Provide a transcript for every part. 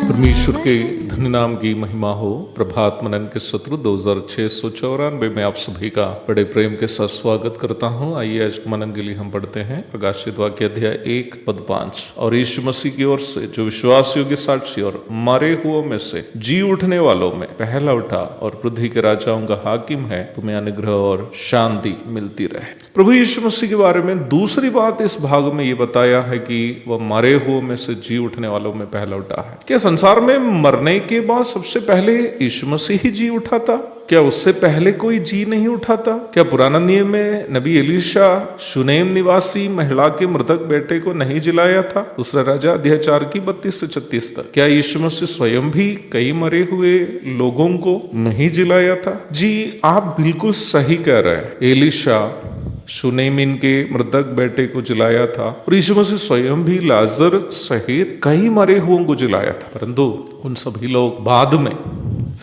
परमेश्वर के धन्य नाम की महिमा हो। प्रभात मनन के सत्र 2694 में आप सभी का बड़े प्रेम के साथ स्वागत करता हूं। आइए आज मनन के लिए हम पढ़ते हैं प्रकाशित वाक्य अध्याय 1 पद 5। और यीशु मसीह की ओर से जो विश्वास योग्य साक्षी और मरे हुओं में से जी उठने वालों में पहला उठा और पृथ्वी के राजाओं का हाकिम है, तुम्हें अनुग्रह और शांति मिलती रहे। प्रभु यीशु मसीह के बारे में दूसरी बात इस भाग में ये बताया है कि वह मरे हुओं में से जी उठने वालों में पहला उठा है। क्या संसार में मरने के बाद सबसे पहले यीशु मसीह ही जी उठा था? क्या उससे पहले कोई जी नहीं उठा था? क्या पुराना नियम में नबी एलीशा शुनेम निवासी महिला के मृतक बेटे को नहीं जिलाया था? दूसरा राजा अध्याय 4 की 32 से 36 तक। क्या यीशु मसीह स्वयं भी कई मरे हुए लोगों को नहीं जिलाया था? जी, आप बिल्कुल सही कह रहे हैं। एलीशा शुनेमिन के मृतक बेटे को जिलाया था और यीशु मसीह स्वयं भी लाजर सहित कई मरे हुओं को जिलाया था, परंतु उन सभी लोग बाद में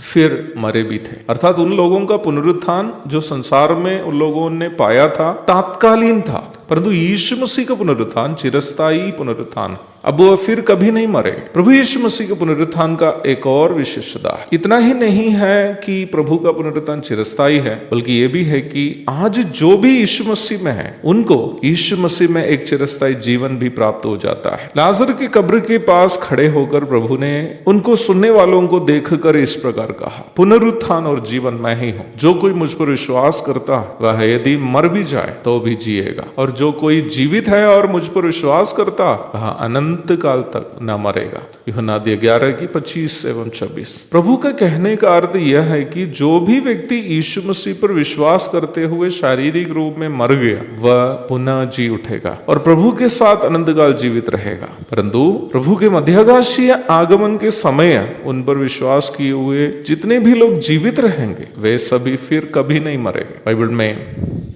फिर मरे भी थे। अर्थात उन लोगों का पुनरुत्थान जो संसार में उन लोगों ने पाया था तात्कालीन था, परंतु यीशु मसीह का पुनरुत्थान चिरस्थायी पुनरुत्थान, अब वो फिर कभी नहीं मरेंगे। प्रभु यीशु मसीह के पुनरुत्थान का एक और विशेषता है, इतना ही नहीं है कि प्रभु का पुनरुत्थान चिरस्थायी है, बल्कि ये भी है कि आज जो भी यीशु मसीह में है उनको यीशु मसीह में एक चिरस्थायी जीवन भी प्राप्त हो जाता है। लाजर की कब्र के पास खड़े होकर प्रभु ने उनको सुनने वालों को देखकर इस प्रकार कहा, पुनरुत्थान और जीवन मैं ही हूं। जो कोई मुझ पर विश्वास करता है वह यदि मर भी जाए तो भी जिएगा, और जो कोई जीवित है और मुझ पर विश्वास करता वह अनंत काल तक न मरेगा। यूहन्ना अध्याय 11 की 25 एवं 26। प्रभु का कहने का अर्थ यह है कि जो भी व्यक्ति यीशु मसीह पर विश्वास करते हुए शारीरिक रूप में मर गया वह पुनः जी उठेगा और प्रभु के साथ अनंत काल जीवित रहेगा। परंतु प्रभु के मध्याकाशीय आगमन के समय उन पर विश्वास किए हुए जितने भी लोग जीवित रहेंगे वे सभी फिर कभी नहीं मरेंगे। बाइबल में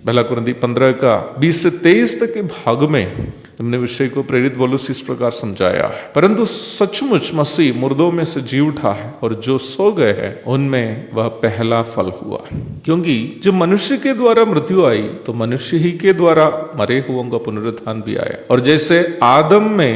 पहला कुरिन्थी 15 का 20 से 23 तक के भाग में हमने विषय को प्रेरित पौलुस इस प्रकार समझाया है, परंतु सचमुच मसीह मुर्दों में से जी उठा है और जो सो गए हैं उनमें वह पहला फल हुआ। क्योंकि जब मनुष्य के द्वारा मृत्यु आई तो मनुष्य ही के द्वारा मरे हुओं का पुनरुत्थान भी आया, और जैसे आदम में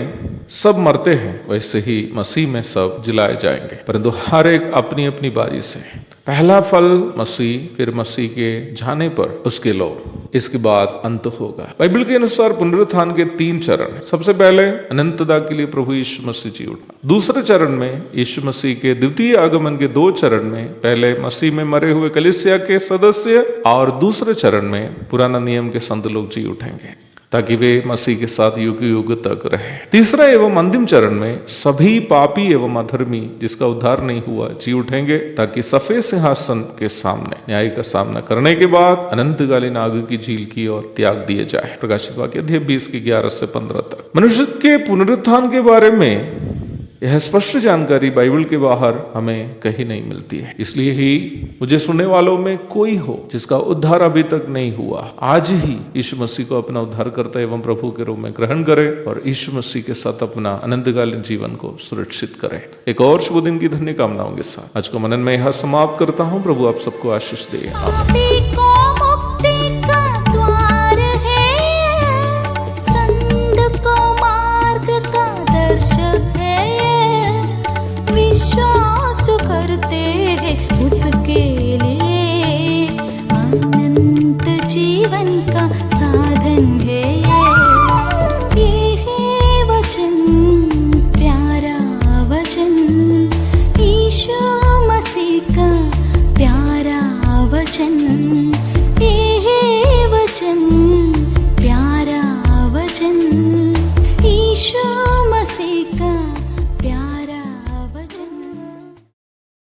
सब मरते हैं वैसे ही मसीह में सब जिलाए जाएंगे, परंतु हर एक अपनी अपनी बारी से। पहला फल मसीह, फिर मसीह के जाने पर उसके लोग, इसके बाद अंत होगा। बाइबल के अनुसार पुनरुत्थान के 3 चरण। सबसे पहले अनंतता के लिए प्रभु यीशु मसीह जी उठा। दूसरे चरण में यीशु मसीह के द्वितीय आगमन के 2 चरण में पहले मसीह में मरे हुए कलीसिया के सदस्य और दूसरे चरण में पुराना नियम के संत लोग जी उठेंगे ताकि वे मसीह के साथ युग युग तक रहे। तीसरा एवं अंतिम चरण में सभी पापी एवं अधर्मी जिसका उद्धार नहीं हुआ जी उठेंगे ताकि सफेद सिंहासन के सामने न्याय का सामना करने के बाद अनंतकालीन आग की झील की ओर त्याग दिए जाए। प्रकाशित वाक्य अध्याय 20 की 11 से 15 तक। मनुष्य के पुनरुत्थान के बारे में यह स्पष्ट जानकारी बाइबल के बाहर हमें कहीं नहीं मिलती है। इसलिए ही मुझे सुनने वालों में कोई हो जिसका उद्धार अभी तक नहीं हुआ, आज ही यीशु मसीह को अपना उद्धारकर्ता एवं प्रभु के रूप में ग्रहण करे और यीशु मसीह के साथ अपना अनंतकालीन जीवन को सुरक्षित करे। एक और शुभ दिन की धन्य कामनाओं के साथ आज को मनन में यह समाप्त करता हूँ। प्रभु आप सबको आशीष दे।